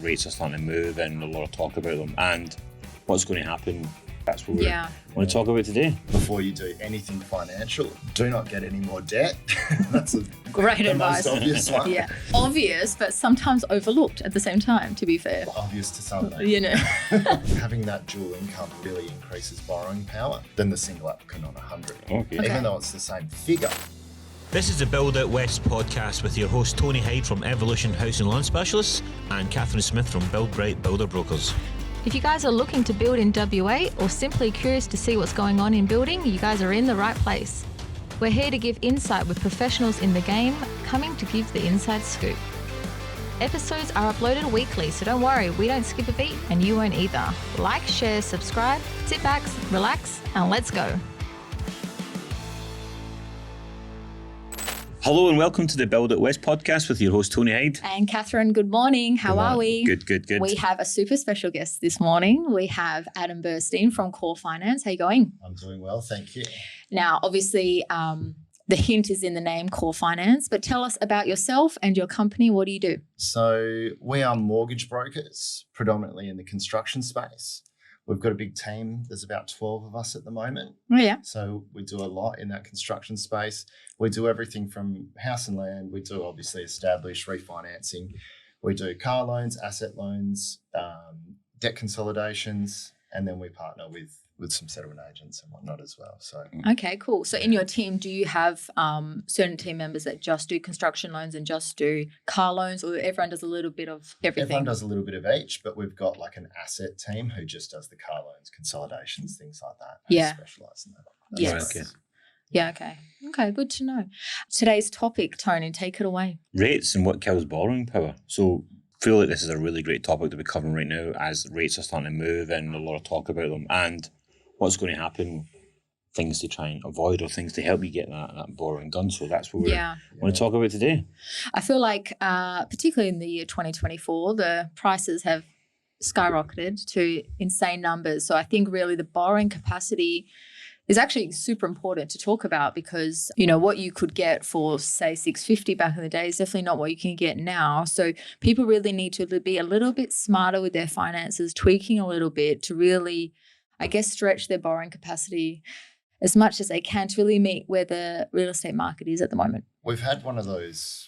Rates are starting to move and a lot of talk about them and what's going to happen. That's what we want to talk about today. Before you do anything financial, do not get any more debt. That's great advice. Most obvious one. Yeah, obvious, but sometimes overlooked at the same time, to be fair. Obvious to some, you know. Having that dual income really increases borrowing power than the single applicant on 100. Okay. Even though it's the same figure. This is the Build Out West podcast with your host Tony Hyde from Evolution House and Land Specialists and Catherine Smith from Build Bright Builder Brokers. If you guys are looking to build in WA or simply curious to see what's going on in building, you guys are in the right place. We're here to give insight with professionals in the game, coming to give the inside scoop. Episodes are uploaded weekly, so don't worry, we don't skip a beat and you won't either. Like, share, subscribe, sit back, relax, and let's go. Hello and welcome to the Build Out West podcast with your host Tony Hyde. And Catherine, good morning. How are we? Good. We have a super special guest this morning. We have Adam Burstein from Core Finance. How you going? I'm doing well, thank you. Now, obviously, the hint is in the name Core Finance, but tell us about yourself and your company. What do you do? So we are mortgage brokers, predominantly in the construction space. We've got a big team. There's about 12 of us at the moment. Oh, yeah. So we do a lot in that construction space. We do everything from house and land. We do obviously established refinancing. We do car loans, asset loans, debt consolidations, and then we partner with some settlement agents and whatnot as well. So okay, cool. So in your team, do you have certain team members that just do construction loans and just do car loans, or everyone does a little bit of everything? Everyone does a little bit of each, but we've got like an asset team who just does the car loans, consolidations, things like that. Yeah. Specialise in that. Yes. Right, okay. Yeah, okay, good to know. Today's topic, Tony, take it away. Rates and what kills borrowing power. So I feel like this is a really great topic to be covering right now as rates are starting to move and a lot of talk about them and what's going to happen, things to try and avoid or things to help you get that borrowing done. So that's what we want to talk about today. I feel like particularly in the year 2024, the prices have skyrocketed to insane numbers. So I think really the borrowing capacity is actually super important to talk about because, you know, what you could get for, say, $650 back in the day is definitely not what you can get now. So people really need to be a little bit smarter with their finances, tweaking a little bit to really, I guess, stretch their borrowing capacity as much as they can to really meet where the real estate market is at the moment. We've had one of those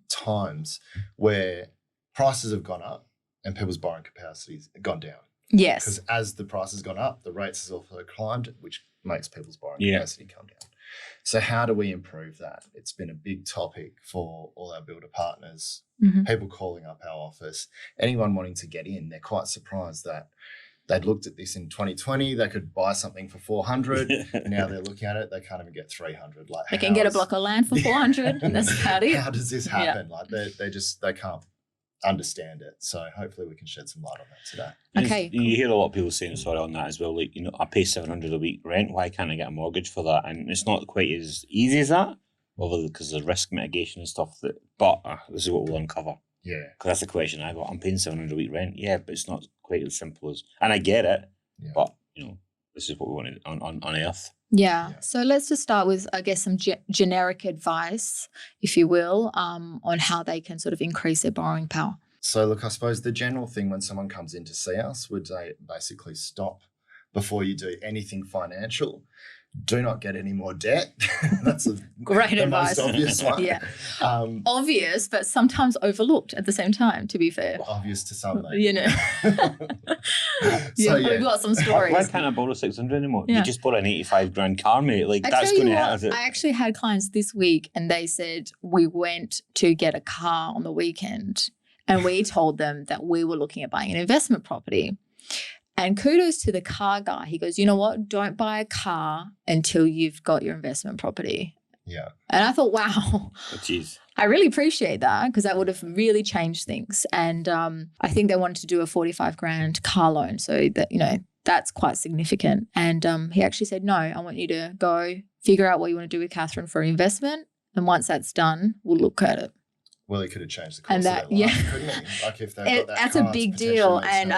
times where prices have gone up and people's borrowing capacities have gone down. Yes. Because as the price has gone up, the rates has also climbed, which makes people's borrowing capacity come down. So how do we improve that? It's been a big topic for all our builder partners, people calling up our office, anyone wanting to get in. They're quite surprised that they'd looked at this in 2020. They could buy something for 400. Now they're looking at it, they can't even get 300. Like they can get a block of land for 400. And that's about it. How does this happen? Like they can't understand it. So hopefully we can shed some light on that today. Okay. You hear a lot of people saying on that as well. Like, you know, I pay $700 a week rent. Why can't I get a mortgage for that? And it's not quite as easy as that, because of the risk mitigation and stuff. But this is what we'll uncover. Yeah. Because that's the question I got. I'm paying $700 a week rent. Yeah, but it's not quite as simple as, and I get it, but, you know, this is what we want to unearth. Yeah. So let's just start with, I guess, some generic advice, if you will, on how they can sort of increase their borrowing power. So look, I suppose the general thing when someone comes in to see us would basically stop before you do anything financial. Do not get any more debt. That's great advice. Most obvious one. Yeah. Obvious, but sometimes overlooked at the same time, to be fair. Obvious to some, maybe. You know. We've got some stories. Why can't I borrow $600 anymore? Yeah. You just bought an $85,000 car, mate. Like, I that's going to hurt it. I actually had clients this week and they said we went to get a car on the weekend and we told them that we were looking at buying an investment property. And kudos to the car guy. He goes, you know what? Don't buy a car until you've got your investment property. Yeah. And I thought, wow. Oh, geez. I really appreciate that because that would have really changed things. And I think they wanted to do a $45,000 car loan. So that, you know, that's quite significant. And he actually said, no, I want you to go figure out what you want to do with Catherine for investment. And once that's done, we'll look at it. Well, he could have changed the course of their life, couldn't he? Like if they've got that that's a big deal. And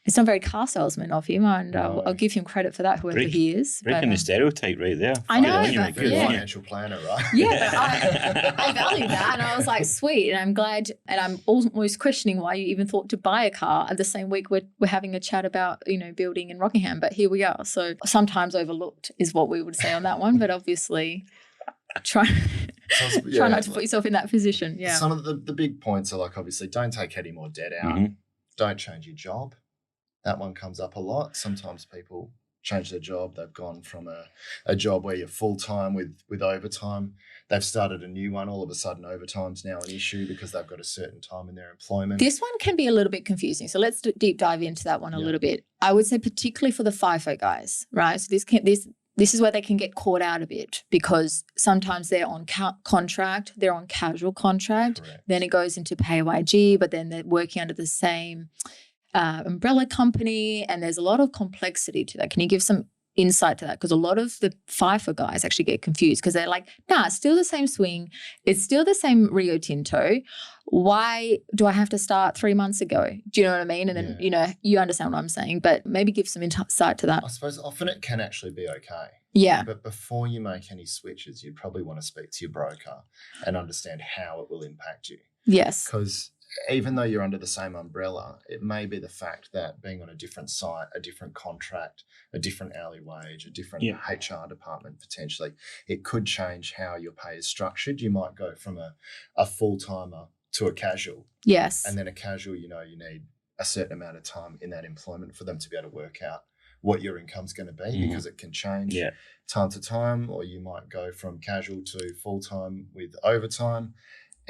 It's not very car salesman of him, and No. I'll give him credit for that, whoever he is. Breaking But, the stereotype right there. I know, Good on you, but mate. Good yeah. on you. Financial planner, right? yeah, but I value that, and I was like, sweet, and I'm glad, and I'm almost questioning why you even thought to buy a car at the same week we're having a chat about, you know, building in Rockingham, but here we are. So sometimes overlooked is what we would say on that one, but obviously try not to put yourself in that position. Yeah. Some of the big points are like, obviously, don't take any more debt out. Mhm. Don't change your job. That one comes up a lot. Sometimes people change their job. They've gone from a job where you're full-time with overtime. They've started a new one. All of a sudden, overtime's now an issue because they've got a certain time in their employment. This one can be a little bit confusing. So let's deep dive into that one a little bit. I would say particularly for the FIFO guys, right? So this is where they can get caught out a bit because sometimes they're on contract, they're on casual contract, Correct. then it goes into PAYG, but then they're working under the same umbrella company, and there's a lot of complexity to that. Can you give some insight to that? Because a lot of the FIFO guys actually get confused because they're like, nah, it's still the same swing. It's still the same Rio Tinto. Why do I have to start 3 months ago? Do you know what I mean? And then, you know, you understand what I'm saying, but maybe give some insight to that. I suppose often it can actually be okay. Yeah. But before you make any switches, you'd probably want to speak to your broker and understand how it will impact you. Yes. Because even though you're under the same umbrella, it may be the fact that being on a different site, a different contract, a different hourly wage, a different HR department potentially, it could change how your pay is structured. You might go from a full-timer to a casual. Yes. And then a casual, you know, you need a certain amount of time in that employment for them to be able to work out what your income's going to be because it can change time to time, or you might go from casual to full-time with overtime,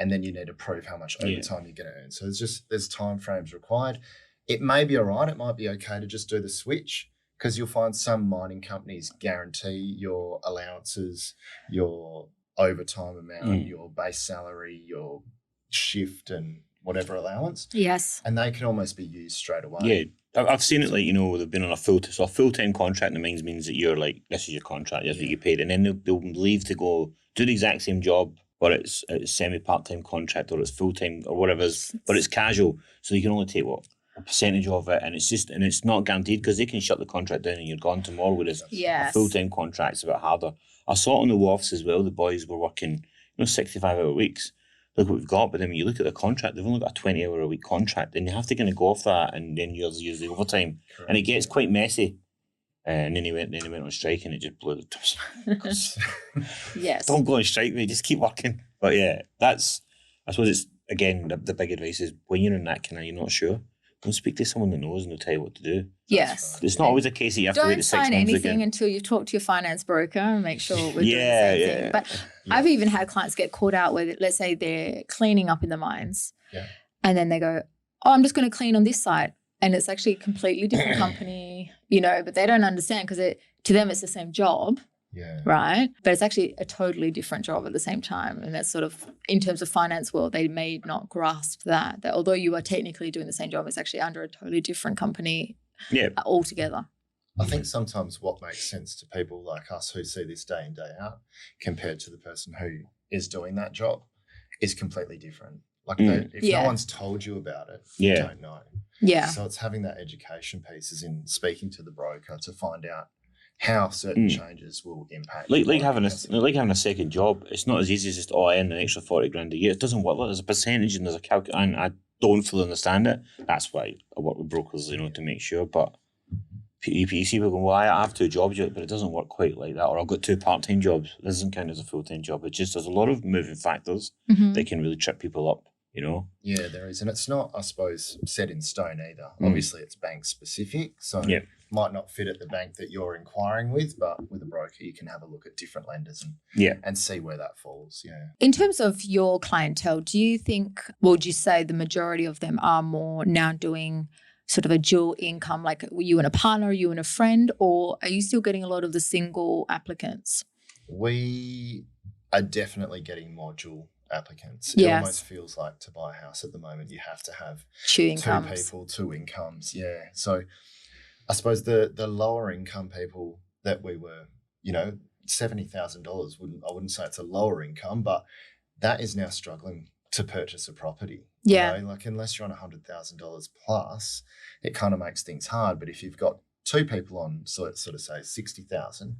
and then you need to prove how much overtime you're going to earn. So there's time frames required. It may be all right. It might be okay to just do the switch because you'll find some mining companies guarantee your allowances, your overtime amount, your base salary, your shift and whatever allowance. Yes. And they can almost be used straight away. Yeah. I've seen it like, you know, they've been on a full-time contract, and it means that you're like, this is your contract, that's what you paid. And then they'll leave to go do the exact same job, or it's semi-part-time contract, or it's full-time, or whatever it is, but it's casual. So you can only take, a percentage of it, and it's not guaranteed because they can shut the contract down and you're gone tomorrow, whereas a full-time contract's a bit harder. I saw it on the WAFs as well. The boys were working, 65-hour weeks. Look what we've got, but then when you look at the contract, they've only got a 20-hour-a-week contract, and you have to kind of go off that, and then you use the overtime. Correct. And it gets quite messy. And then he went on strike, and it just blew the tops. Yes. Don't go on strike, mate. Just keep working. But yeah, I suppose it's, again, the big advice is when you're in that kind of, you're not sure, go speak to someone that knows and they'll tell you what to do. Yes. It's not always a case that you have to wait 6 months again. Don't sign anything until you talk to your finance broker and make sure we're doing the same thing. But I've even had clients get caught out where, let's say they're cleaning up in the mines and then they go, oh, I'm just going to clean on this site. And it's actually a completely different company, but they don't understand because to them it's the same job. Yeah. Right. But it's actually a totally different job at the same time. And that's sort of, in terms of finance world, they may not grasp that although you are technically doing the same job, it's actually under a totally different company altogether. I think sometimes what makes sense to people like us who see this day in, day out compared to the person who is doing that job is completely different. Like if no one's told you about it, you don't know. Yeah. So it's having that education piece is in speaking to the broker to find out how certain changes will impact. Like having a second job, it's not as easy as just, I earn an extra 40 grand a year. It doesn't work. There's a percentage and there's a calculation, and I don't fully understand it. That's why I work with brokers, to make sure. But you see people going, well, I have 2 jobs, but it doesn't work quite like that. Or I've got 2 part-time jobs. This doesn't count as a full-time job. It's just, there's a lot of moving factors that can really trip people up. Yeah, there is. And it's not, I suppose, set in stone either. Obviously, it's bank specific. So it might not fit at the bank that you're inquiring with, but with a broker, you can have a look at different lenders and see where that falls. Yeah. In terms of your clientele, would you say the majority of them are more now doing sort of a dual income, like you and a partner, you and a friend, or are you still getting a lot of the single applicants? We are definitely getting more dual applicants. It almost feels like to buy a house at the moment, you have to have 2 people, 2 incomes. Yeah. So I suppose the lower income people that we were, $70,000 I wouldn't say it's a lower income, but that is now struggling to purchase a property. Yeah. You know, like unless you're on $100,000 plus, it kind of makes things hard. But if you've got two people on sort of say 60,000,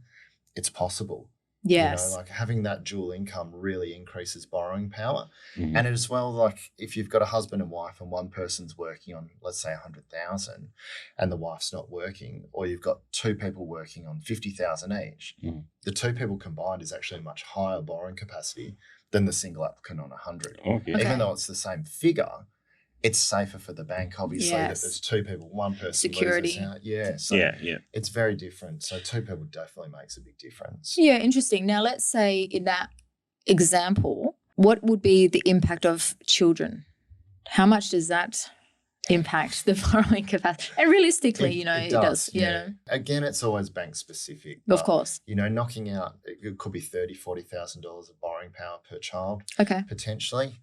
it's possible. Yes. You know, like having that dual income really increases borrowing power. And as well, like if you've got a husband and wife and one person's working on, let's say 100,000 and the wife's not working, or you've got two people working on 50,000 each, the two people combined is actually a much higher borrowing capacity than the single applicant on 100. Okay. Even though it's the same figure, it's safer for the bank, obviously, that there's two people, one person security. loses out. Yeah. So it's very different. So two people definitely makes a big difference. Yeah, interesting. Now, let's say in that example, what would be the impact of children? How much does that impact the borrowing capacity? And realistically, it does. Again, it's always bank specific. Of course. Knocking out, it could be $30,000, $40,000 of borrowing power per child, potentially.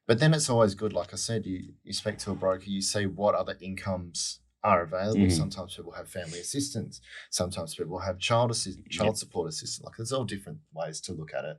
But then it's always good, like I said, you speak to a broker, you see what other incomes are available. Sometimes people have family assistance. Sometimes people have child support assistance. Like there's all different ways to look at it.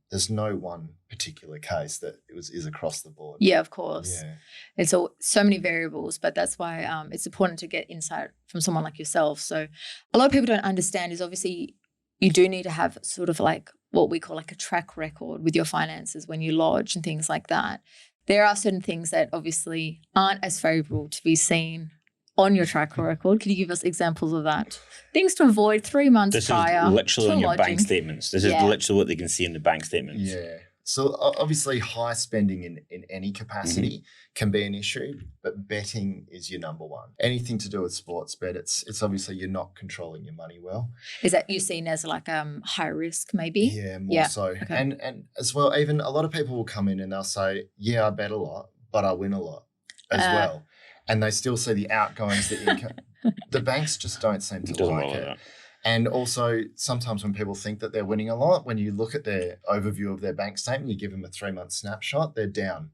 There's no one particular case that is across the board. Yeah, of course. Yeah. It's so many variables, but that's why it's important to get insight from someone like yourself. So a lot of people don't understand is obviously you do need to have sort of like what we call like a track record with your finances when you lodge and things like that. There are certain things that obviously aren't as favourable to be seen on your track record. Could you give us examples of that? Things to avoid 3 months prior. This is literally on your lodging. bank statements. This is literally what they can see in the bank statements. Yeah. So obviously high spending in any capacity can be an issue, but betting is your number one. Anything to do with sports bet, it's obviously you're not controlling your money well. Is that you're seen as like high risk maybe? Yeah, more so. Okay. And as well, even a lot of people will come in and they'll say, yeah, I bet a lot, but I win a lot as well. And they still see the outgoings, the income. The banks just don't seem to like it. And also sometimes when people think that they're winning a lot, when you look at their overview of their bank statement, you give them a 3-month snapshot, they're down.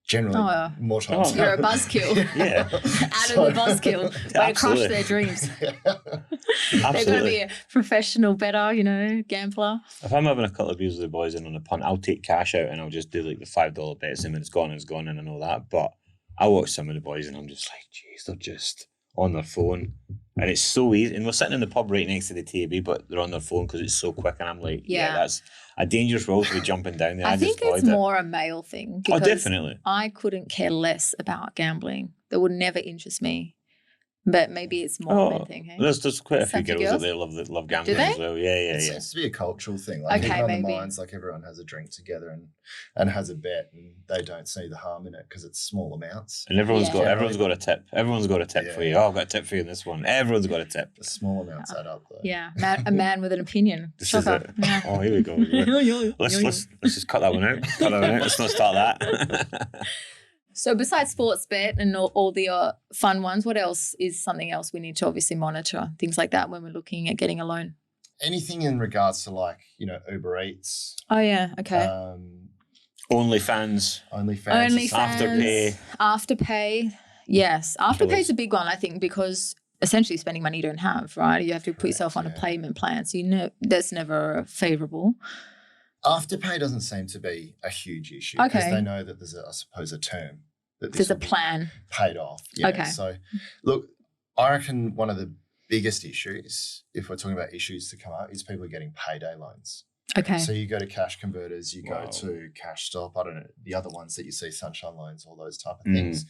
Generally more times. You're a buzzkill. Adam the buzzkill. Way to crush their dreams. They're going to be a professional bettor, gambler. If I'm having a couple of beers with the boys in on a punt, I'll take cash out and I'll just do like the $5 bets and it's gone, and I know that. But I watch some of the boys and I'm just like, geez, they're just on their phone. And it's so easy. And we're sitting in the pub right next to the TV, but they're on their phone because it's so quick. And I'm like, that's a dangerous road to be jumping down there. I think it's more a male thing. Oh, definitely. I couldn't care less about gambling. That would never interest me. But maybe it's more a men thing. Hey? There's quite a few girls out there love gambling as well. Yeah. It seems to be a cultural thing. Like even on the mines, like everyone has a drink together and has a bet, and they don't see the harm in it because it's small amounts. And everyone's got a tip. Everyone's got a tip for you. Oh, I've got a tip for you in this one. Everyone's got a tip. The small amounts add up though. Yeah, a man with an opinion. This is it. Yeah. Oh, here we go. Let's just cut that one out. Let's not start that. So besides sports bet and all the fun ones, what else is something else we need to obviously monitor? Things like that when we're looking at getting a loan. Anything in regards to like, Uber Eats. Oh, yeah. Okay. OnlyFans. Afterpay. Yes. Afterpay is a big one, I think, because essentially spending money you don't have, right? You have to put yourself on a payment plan. So that's never favourable. Afterpay doesn't seem to be a huge issue because they know that there's, a term. That there's a plan. Paid off. Yeah. Okay. So, look, I reckon one of the biggest issues, if we're talking about issues to come up, is people getting payday loans. Okay. So you go to Cash Converters, you go to Cash Stop, I don't know, the other ones that you see, Sunshine Loans, all those type of things.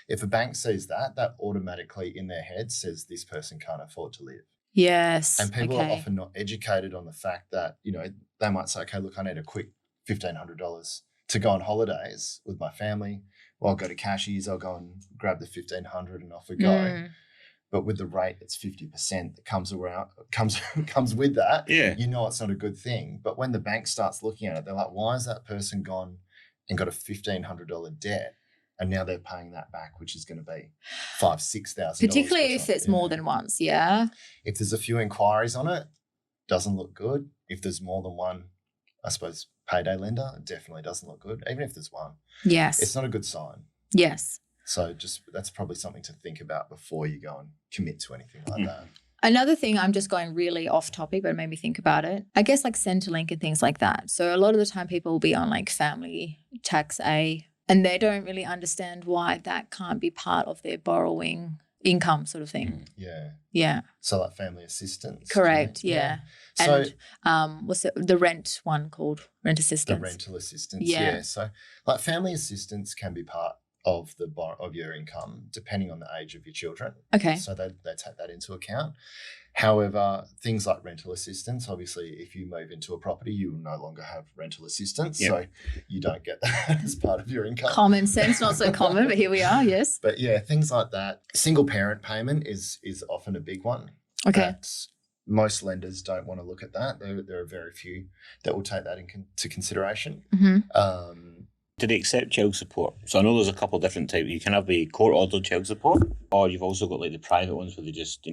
If a bank sees that automatically in their head says this person can't afford to live. Yes. And people are often not educated on the fact that, they might say, okay, look, I need a quick $1,500 to go on holidays with my family. Well, I'll go to Cashies, I'll go and grab the $1,500 and off we go. But with the rate that's 50% that comes with that, it's not a good thing. But when the bank starts looking at it, they're like, why has that person gone and got a $1,500 debt? And now they're paying that back, which is going to be $5,000-$6,000. Particularly if it's more than once, yeah. If there's a few inquiries on it, doesn't look good. If there's more than one, I suppose, payday lender, it definitely doesn't look good. Even if there's one. Yes. It's not a good sign. Yes. So that's probably something to think about before you go and commit to anything like that. Another thing, I'm just going really off topic, but it made me think about it. I guess like Centrelink and things like that. So a lot of the time people will be on like Family Tax A And they don't really understand why that can't be part of their borrowing income sort of thing. Yeah. Yeah. So like family assistance. Correct. Yeah. So and what's the rent one called? Rent assistance. the rental assistance. Yeah. Yeah. So like family assistance can be part of of your income depending on the age of your children. Okay. So they take that into account. However, things like rental assistance, obviously, if you move into a property, you will no longer have rental assistance. Yep. So you don't get that as part of your income. Common sense, not so common, but here we are, yes. But yeah, things like that. Single parent payment is often a big one. Okay. Most lenders don't want to look at that. There are very few that will take that into consideration. Mm-hmm. Do they accept child support? So I know there's a couple of different types. You can have the court-ordered child support, or you've also got like the private ones where they just,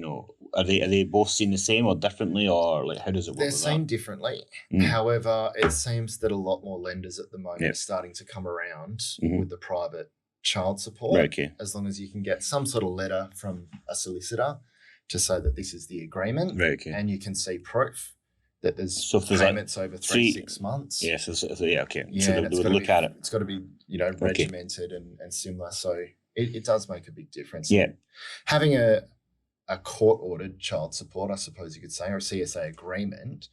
are they both seen the same or differently, or like how does it work? They're seen differently. However, it seems that a lot more lenders at the moment are starting to come around with the private child support. Right, okay. As long as you can get some sort of letter from a solicitor to say that this is the agreement, Right, okay. and you can see proof that there's So if there's payments over 3-6 months. Yeah, so yeah, okay. Yeah, so and they would look at it. It's got to be, regimented and similar. So it does make a big difference. Yeah. Having a court-ordered child support, I suppose you could say, or a CSA agreement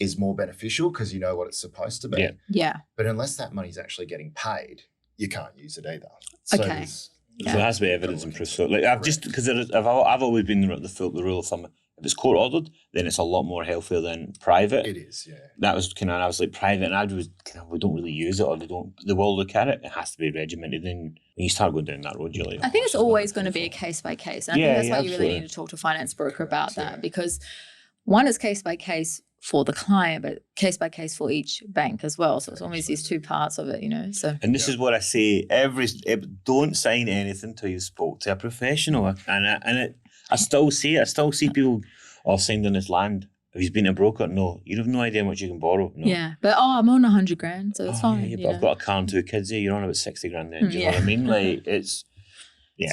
is more beneficial because you know what it's supposed to be. Yeah. Yeah. But unless that money's actually getting paid, you can't use it either. So Okay. there's- So there has to be evidence and proof. So like I've just because I've always been the rule of thumb. If it's court ordered, then it's a lot more healthier than private. It is, yeah. That was I was like private, and I was we don't really use it, or they will look at it. It has to be regimented. Then when you start going down that road, you're like, I think it's always going to be a case by case. And I think that's why you really need to talk to a finance broker about that, because one is case by case for the client, but case by case for each bank as well. So it's almost these two parts of it, So and this is what I say: don't sign anything till you spoke to a professional. I still see it. I still see people signed on this land. Have you been to a broker? No, you have no idea how much you can borrow. No. Yeah, but I'm on 100 grand, so it's fine. Yeah, but I've got a car and 2 kids here. You're on about 60 grand then. Do you know what I mean? Like it's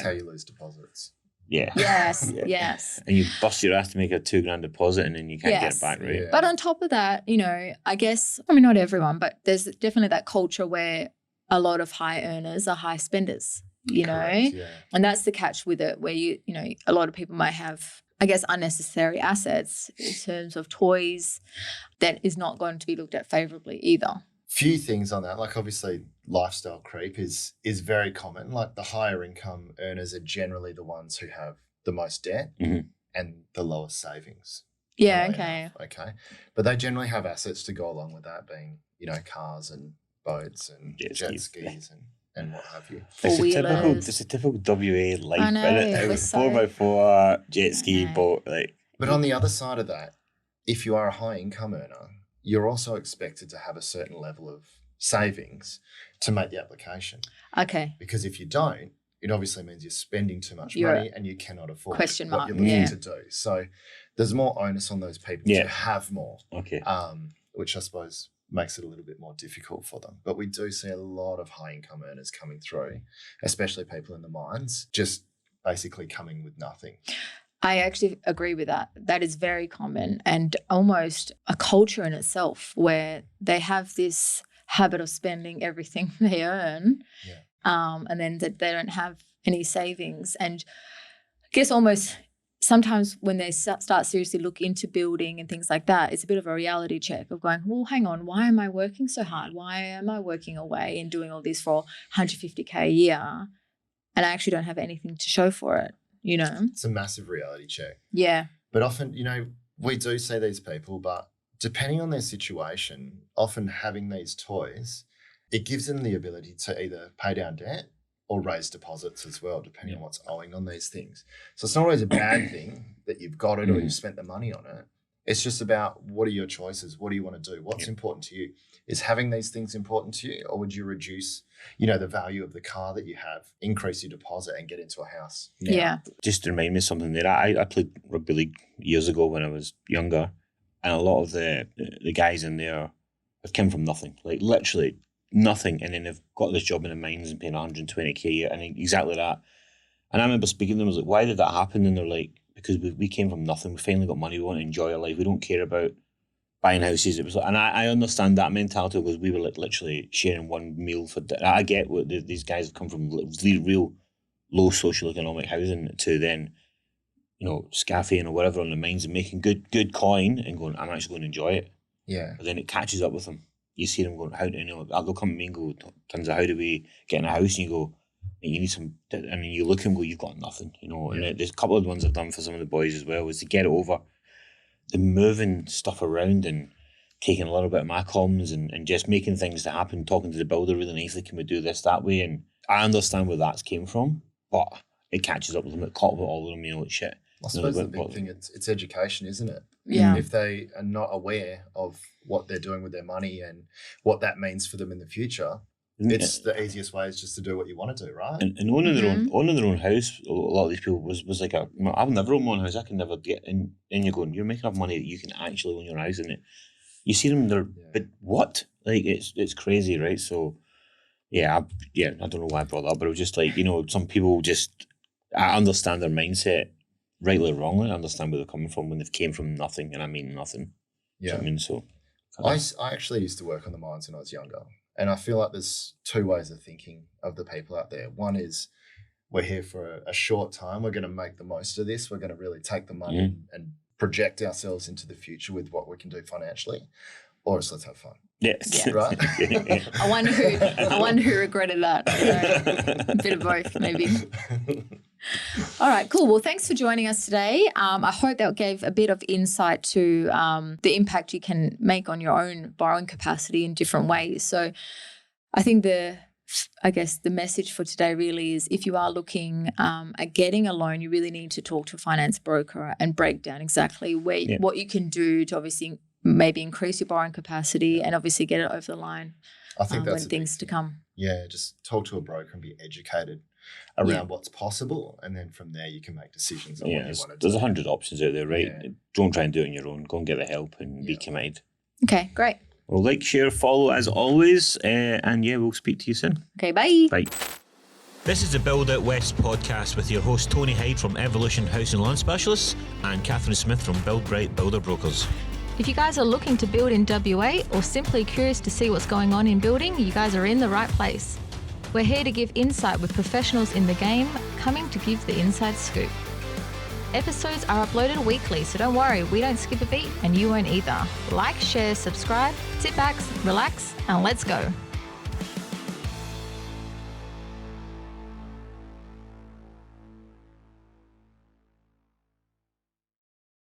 how you lose deposits. Yeah. Yes, Yeah. yes. And you bust your ass to make a 2 grand deposit, and then you can't get Yes. it back, right? Yeah. But on top of that, I guess, not everyone, but there's definitely that culture where a lot of high earners are high spenders, Correct, yeah. and that's the catch with it, where a lot of people might have, I guess, unnecessary assets in terms of toys that is not going to be looked at favorably either. Few things on that, like obviously lifestyle creep is very common. Like the higher income earners are generally the ones who have the most debt and the lowest savings. Yeah, funnily okay. enough, okay. But they generally have assets to go along with that, being, cars and boats and jet skis and what have you. It's a typical WA life. I know, It we're was so- 4x4, jet ski, boat. Like, But on the other side of that, if you are a high income earner, you're also expected to have a certain level of savings to make the application. Okay. Because if you don't, it obviously means you're spending too much You're money and you cannot afford question what mark, you're looking yeah. to do. So there's more onus on those people Yeah. to have more, okay. which I suppose makes it a little bit more difficult for them. But we do see a lot of high income earners coming through, especially people in the mines, just basically coming with nothing. I actually agree with that. That is very common and almost a culture in itself where they have this habit of spending everything they earn, and then that they don't have any savings. And I guess almost sometimes when they start seriously look into building and things like that, it's a bit of a reality check of going, well, hang on, why am I working so hard? Why am I working away and doing all this for $150K a year and I actually don't have anything to show for it? It's a massive reality check. Yeah. But often, we do see these people, but depending on their situation, often having these toys, it gives them the ability to either pay down debt or raise deposits as well, depending on what's owing on these things. So it's not always a bad thing that you've got it or you've spent the money on it. It's just about what are your choices? What do you want to do? What's important to you? Is having these things important to you, or would you reduce, the value of the car that you have, increase your deposit and get into a house? Yeah. Just to remind me of something there, I played rugby league years ago when I was younger, and a lot of the guys in there have come from nothing, like literally nothing, and then they've got this job in the mines and paying 120K a year, and exactly that. And I remember speaking to them, I was like, why did that happen? And they're like, because we came from nothing, we finally got money, we want to enjoy our life, we don't care about buying houses. It was, and I understand that mentality because we were literally sharing one meal for. I get what these guys have come from real low socioeconomic housing to then, scaffing or whatever on the mines and making good coin and going, I'm actually going to enjoy it. Yeah. But then it catches up with them. You see them going, they'll come to me and go, tons of how do we get in a house? And you go, you need some, and you look at them and go, you've got nothing, And there's a couple of ones I've done for some of the boys as well, is to get it over the moving stuff around and taking a little bit of my comms and just making things to happen, talking to the builder really nicely, can we do this that way? And I understand where that's came from, but it catches up with them, it caught up with all of them, like shit. I suppose the big thing, it's education, isn't it? Yeah. If they are not aware of what they're doing with their money and what that means for them in the future, it's the easiest way is just to do what you want to do, right? And owning their own house, a lot of these people was like I've never owned my own house. I can never get in. And you're going, you're making enough money that you can actually own your house, and you see them, but what? Like it's crazy, right? So I don't know why I brought that up, but it was just like, some people just, I understand their mindset, rightly or wrongly. I understand where they're coming from when they've came from nothing, and I mean nothing. Yeah, I mean, so I actually used to work on the mines when I was younger. And I feel like there's two ways of thinking of the people out there. One is we're here for a short time. We're going to make the most of this. We're going to really take the money and project ourselves into the future with what we can do financially. Or it's let's have fun. Yes. Yeah. Right? I wonder who regretted that. So, a bit of both, maybe. All right, cool. Well, thanks for joining us today. I hope that gave a bit of insight to the impact you can make on your own borrowing capacity in different ways. So I think the message for today really is, if you are looking at getting a loan, you really need to talk to a finance broker and break down exactly what you can do to obviously maybe increase your borrowing capacity and obviously get it over the line. I think that's when things to come. Yeah, just talk to a broker and be educated around what's possible, and then from there you can make decisions on what you want to do. There's 100 options out there, right? Yeah. Don't try and do it on your own. Go and get the help and be committed. Okay, great. Well, like, share, follow as always, and we'll speak to you soon. Okay, bye. Bye. This is the Build Out West podcast with your host Tony Hyde from Evolution House and Land Specialists and Catherine Smith from Build Bright Builder Brokers. If you guys are looking to build in WA or simply curious to see what's going on in building, you guys are in the right place. We're here to give insight with professionals in the game, coming to give the inside scoop. Episodes are uploaded weekly, so don't worry, we don't skip a beat and you won't either. Like, share, subscribe, sit back, relax, and let's go.